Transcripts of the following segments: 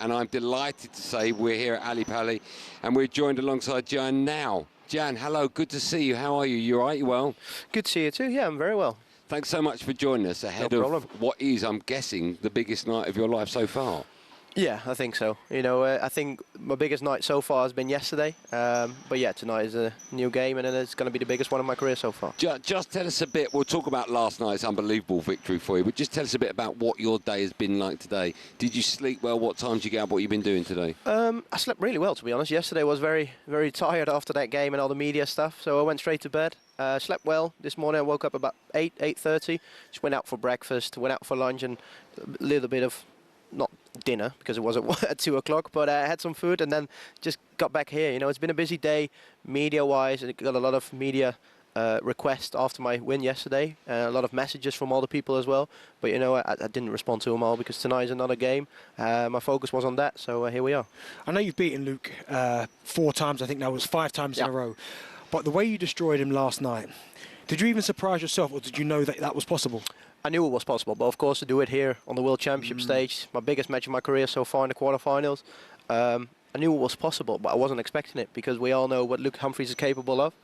and I'm delighted to say we're here at Ali Pali, and we're joined alongside Gian now. Gian, hello, good to see you. How are you? You all right? You well? Good to see you too. Yeah, I'm very well. Thanks so much for joining us ahead of what is, I'm guessing, the biggest night of your life so far. Yeah, I think so. You know, I think my biggest night so far has been yesterday. But yeah, tonight is a new game, and then it's going to be the biggest one of my career so far. Just tell us a bit. We'll talk about last night's unbelievable victory for you, but just tell us a bit about what your day has been like today. Did you sleep well? What time did you get up? What you've been doing today? I slept really well, to be honest. Yesterday was very, very tired after that game and all the media stuff, so I went straight to bed. Slept well. This morning I woke up about 8:30. Just went out for breakfast, went out for lunch, and a little bit of, not dinner because it wasn't at 2 o'clock, but I had some food and then just got back here. You know, it's been a busy day media-wise, and I got a lot of media requests after my win yesterday, and a lot of messages from all the people as well. But you know, I didn't respond to them all because tonight is another game. My focus was on that, so here we are. I know you've beaten Luke 4 times. I think that was 5 times in a row. But the way you destroyed him last night, did you even surprise yourself, or did you know that that was possible? I knew it was possible, but of course to do it here on the World Championship stage, my biggest match of my career so far in the quarterfinals, I knew it was possible, but I wasn't expecting it because we all know what Luke Humphries is capable of.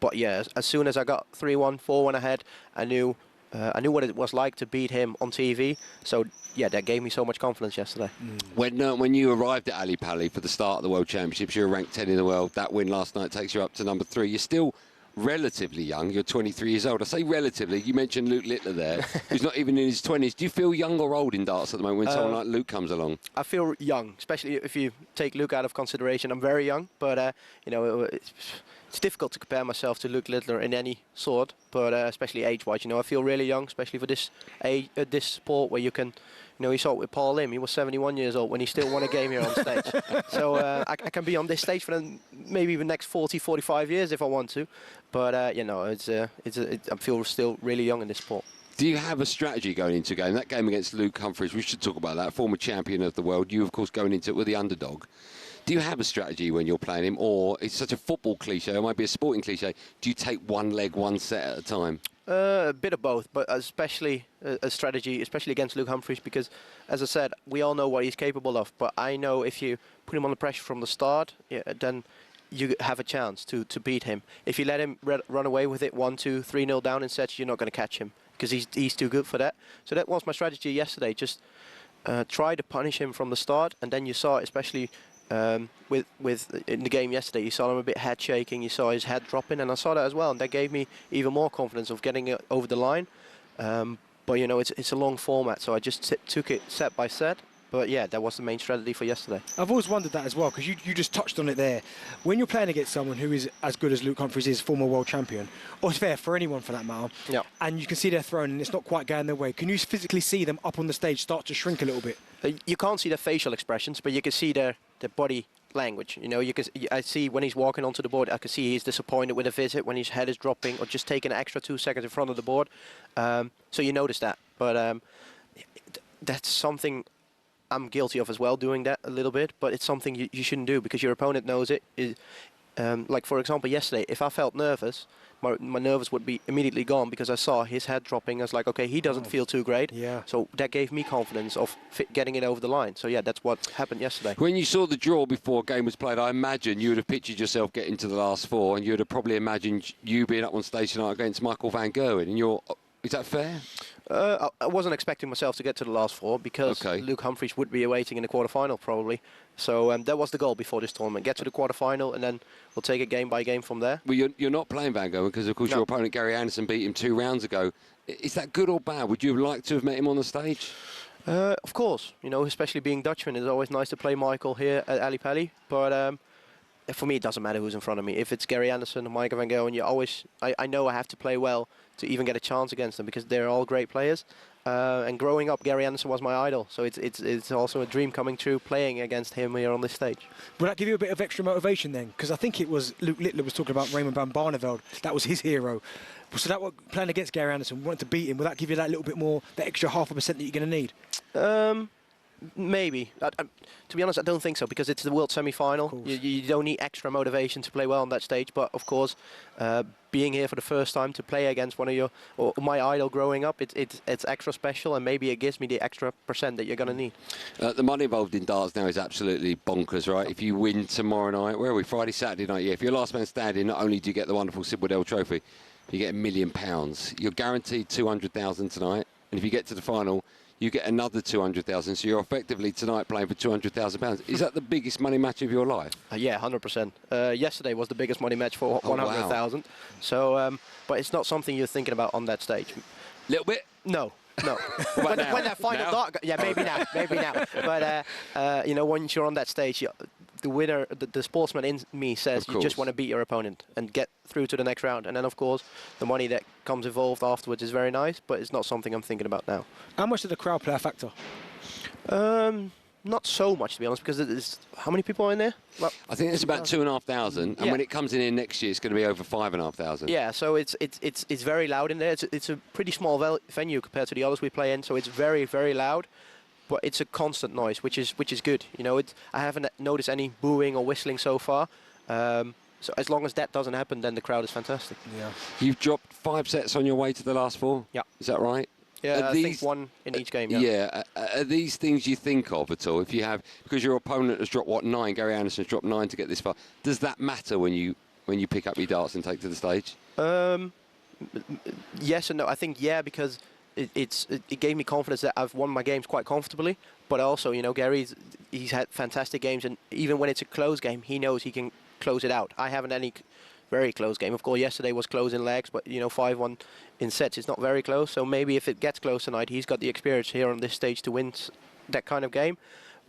But yeah, as soon as I got 3-1, 4-1 ahead, I knew what it was like to beat him on TV. So yeah, that gave me so much confidence yesterday. When you arrived at Ali Pali for the start of the World Championships, you were ranked 10 in the world. That win last night takes you up to number 3. You're still relatively young. You're 23 years old. I say relatively. You mentioned Luke Littler there, who's not even in his 20s. Do you feel young or old in darts at the moment when someone like Luke comes along? I feel young, especially if you take Luke out of consideration. I'm very young, but you know, it's difficult to compare myself to Luke Littler in any sort, but especially age-wise. You know, I feel really young, especially for this age, this sport where you can. You know, he saw it with Paul Lim. He was 71 years old when he still won a game here on stage. So I can be on this stage for maybe the next 40, 45 years if I want to. But, you know, I feel still really young in this sport. Do you have a strategy going into a game? That game against Luke Humphries, we should talk about that, former champion of the world. You, of course, going into it with the underdog. Do you have a strategy when you're playing him? Or it's such a football cliche, it might be a sporting cliche. Do you take one leg, one set at a time? A bit of both, but especially a strategy, especially against Luke Humphries, because, as I said, we all know what he's capable of. But I know if you put him under pressure from the start, then you have a chance to beat him. If you let him run away with it 1-2, 3-0 down in sets, you're not going to catch him because he's too good for that. So that was my strategy yesterday. Just try to punish him from the start, and then you saw, especially with in the game yesterday, you saw him a bit head shaking, you saw his head dropping, and I saw that as well, and that gave me even more confidence of getting it over the line. But you know, it's a long format, so I just took it set by set. But yeah, that was the main strategy for yesterday. I've always wondered that as well, because you just touched on it there. When you're playing against someone who is as good as Luke Humphries is, former world champion, or it's fair for anyone for that matter, and you can see they're thrown and it's not quite going their way, can you physically see them up on the stage start to shrink a little bit? You can't see their facial expressions, but you can see their body language. You know, I see when he's walking onto the board, I can see he's disappointed with a visit, when his head is dropping, or just taking an extra 2 seconds in front of the board. So you notice that, but that's something I'm guilty of as well, doing that a little bit, but it's something you shouldn't do because your opponent knows it. Like, for example, yesterday, if I felt nervous, my nerves would be immediately gone because I saw his head dropping. I was like, okay, he doesn't feel too great. Yeah. So that gave me confidence of getting it over the line. So yeah, that's what happened yesterday. When you saw the draw before a game was played, I imagine you would have pictured yourself getting to the last 4, and you would have probably imagined you being up on stage tonight against Michael van Gerwen. And is that fair? I wasn't expecting myself to get to the last 4 because Luke Humphries would be awaiting in the quarterfinal probably. So that was the goal before this tournament: get to the quarterfinal, and then we'll take it game by game from there. Well, you're not playing Van Gerwen because, of course, your opponent Gary Anderson beat him 2 rounds ago. Is that good or bad? Would you have liked to have met him on the stage? Of course, you know, especially being Dutchman, it's always nice to play Michael here at Ali Pali. But for me, it doesn't matter who's in front of me. If it's Gary Anderson or Michael van Gerwen, I know I have to play well to even get a chance against them because they're all great players. And growing up, Gary Anderson was my idol, so it's also a dream coming true playing against him here on this stage. Will that give you a bit of extra motivation then? Because I think it was Luke Littler was talking about Raymond van Barneveld. That was his hero. So that playing against Gary Anderson, wanting to beat him, will that give you that little bit more, that extra 0.5% that you're going to need? Maybe. To be honest, I don't think so, because it's the World Semi-Final. You don't need extra motivation to play well on that stage. But of course, being here for the first time to play against one of your or my idol growing up, it's extra special, and maybe it gives me the extra % that you're going to need. The money involved in darts now is absolutely bonkers, right? If you win tomorrow night, where are we? Friday, Saturday night. Yeah. If you're last man standing, not only do you get the wonderful Sid Waddell Trophy, you get £1 million. You're guaranteed 200,000 tonight, and if you get to the final, you get another 200,000. So you're effectively tonight playing for £200,000. Is that the biggest money match of your life? Yeah, 100%. Yesterday was the biggest money match for 100,000. Wow. So, but it's not something you're thinking about on that stage. Little bit? No. when that final dart, yeah, maybe now. But you know, once you're on that stage, the winner, the sportsman in me says you just want to beat your opponent and get through to the next round. And then, of course, the money that comes involved afterwards is very nice, but it's not something I'm thinking about now. How much did the crowd play a factor? Not so much, to be honest, because it's how many people are in there? Well, I think it's about 2,500, and when it comes in next year, it's going to be over 5,500. Yeah, so it's very loud in there. It's a pretty small venue compared to the others we play in, so it's very, very loud. But it's a constant noise, which is good. You know, I haven't noticed any booing or whistling so far. So as long as that doesn't happen, then the crowd is fantastic. Yeah. You've dropped 5 sets on your way to the last 4. Yeah. Is that right? Yeah, I think 1 in each game. Yeah. Are these things you think of at all? If you have, because your opponent has dropped 9, Gary Anderson's dropped 9 to get this far. Does that matter when you pick up your darts and take to the stage? Yes and no. I think because it gave me confidence that I've won my games quite comfortably. But also, you know, he's had fantastic games, and even when it's a close game, he knows he can close it out. I haven't any very close game. Of course, yesterday was close in legs, but you know, 5-1 in sets is not very close. So maybe if it gets close tonight, he's got the experience here on this stage to win that kind of game.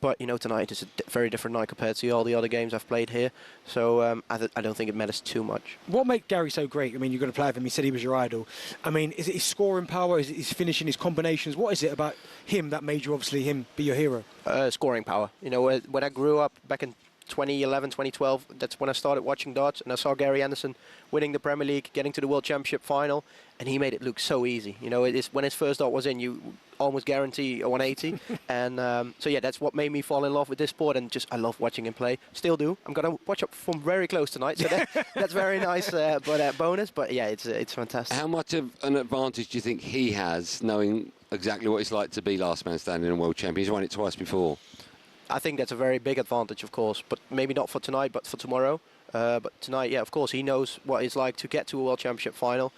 But you know, tonight is a very different night compared to all the other games I've played here. So I don't think it matters too much. What makes Gary so great? I mean, you're going to play with him. He said he was your idol. I mean, is it his scoring power? Is it his finishing, his combinations? What is it about him that made you obviously be your hero? Scoring power. You know, when I grew up back in 2011, 2012, that's when I started watching darts, and I saw Gary Anderson winning the Premier League, getting to the World Championship final, and he made it look so easy. You know, when his first dart was in, you almost guarantee a 180. And so yeah, that's what made me fall in love with this sport, and I love watching him play. Still do. I'm going to watch it from very close tonight, so that's very nice, but bonus. But yeah, it's fantastic. How much of an advantage do you think he has, knowing exactly what it's like to be last man standing in a world champion? He's won it twice before. I think that's a very big advantage, of course, but maybe not for tonight, but for tomorrow. But tonight, yeah, of course, he knows what it's like to get to a World Championship final.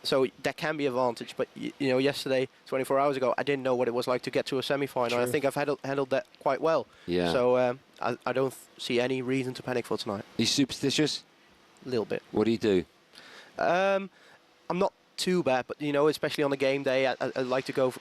So that can be an advantage. But, you know, yesterday, 24 hours ago, I didn't know what it was like to get to a semi-final. I think I've handled that quite well. Yeah. So I don't see any reason to panic for tonight. Are you superstitious? A little bit. What do you do? I'm not too bad, but, you know, especially on the game day, I like to go,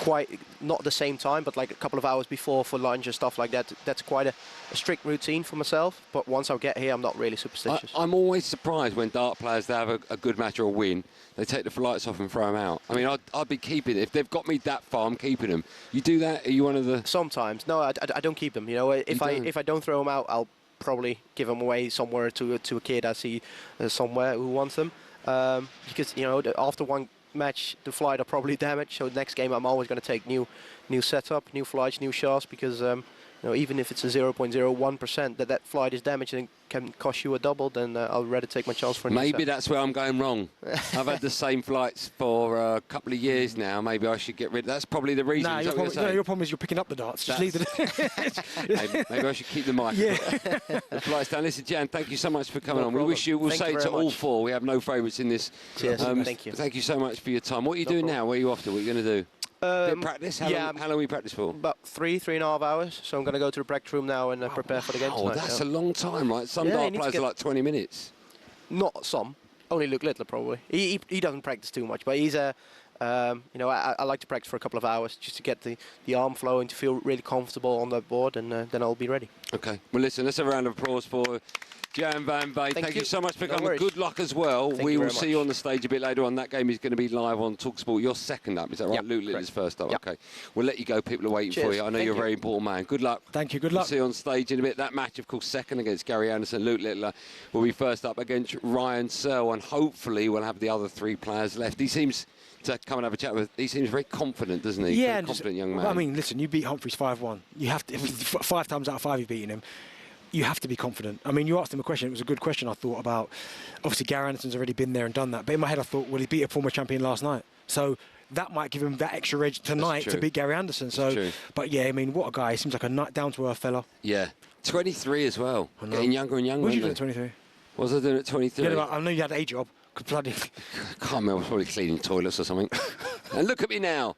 quite not at the same time, but like a couple of hours before for lunch and stuff like that. That's quite a strict routine for myself. But once I get here, I'm not really superstitious. I'm always surprised when dart players, they have a good match or a win, they take the lights off and throw them out. I mean, I'd be keeping it. If they've got me that far, I'm keeping them. You do that? Are you one of the... Sometimes. No, I don't keep them. You know, if I don't throw them out, I'll probably give them away somewhere to a kid I see somewhere who wants them. Because, you know, after one match, the flight are probably damaged. So next game, I'm always going to take new setup, new flights, new shots, because you know, even if it's a 0.01% that flight is damaged and can cost you a double, then I'll rather take my chance for a new Maybe set. That's where I'm going wrong. I've had the same flights for a couple of years now. Maybe I should get rid of that's probably the reason. Your problem is you're picking up the darts. Just leave it. maybe I should keep the mic. Yeah. The flight's down. Listen, Jan, thank you so much for coming on. We wish you, we'll say to all 4, we have no favourites in this. Cheers. Thank you. Thank you so much for your time. What are you doing now? Where are you off to? What are you going to do? Bit of practice? How long will you practice for? About 3.5 hours. So I'm going to go to the practice room now and prepare for the game tonight. Oh, that's a long time, right? Some dart players are like 20 minutes. Not some. Only Luke Littler, probably. He doesn't practice too much, but he's you know, I like to practice for a couple of hours just to get the arm flowing, to feel really comfortable on that board, and then I'll be ready. Okay. Well, listen, let's have a round of applause for Gian van Veen. Thank you so much for coming. Worries. Good luck as well. We will see you on the stage a bit later on. That game is going to be live on talkSPORT. You're second up, is that right? Yep, Luke Littler's first up. Yep. Okay. We'll let you go. People are waiting for you. I know you're a very important man. Good luck. Thank you. Good luck. We'll see you on stage in a bit. That match, of course, second against Gary Anderson. Luke Littler will be first up against Ryan Searle, and hopefully we'll have the other 3 players left. He seems to come and have a chat with. He seems very confident, doesn't he? Yeah, very confident young man. I mean, listen, you beat Humphries 5-1. You have to, 5 times out of 5 you've beaten him. You have to be confident. I mean, you asked him a question. It was a good question, I thought, about... Obviously, Gary Anderson's already been there and done that. But in my head, I thought, well, he beat a former champion last night. So that might give him that extra edge tonight to beat Gary Anderson. So, but yeah, I mean, what a guy. He seems like a down-to-earth fella. Yeah. 23 as well. Getting younger and younger. What did you do at 23? What was I doing at 23? Yeah, I know you had a job. I can't remember. I was probably cleaning toilets or something. And look at me now.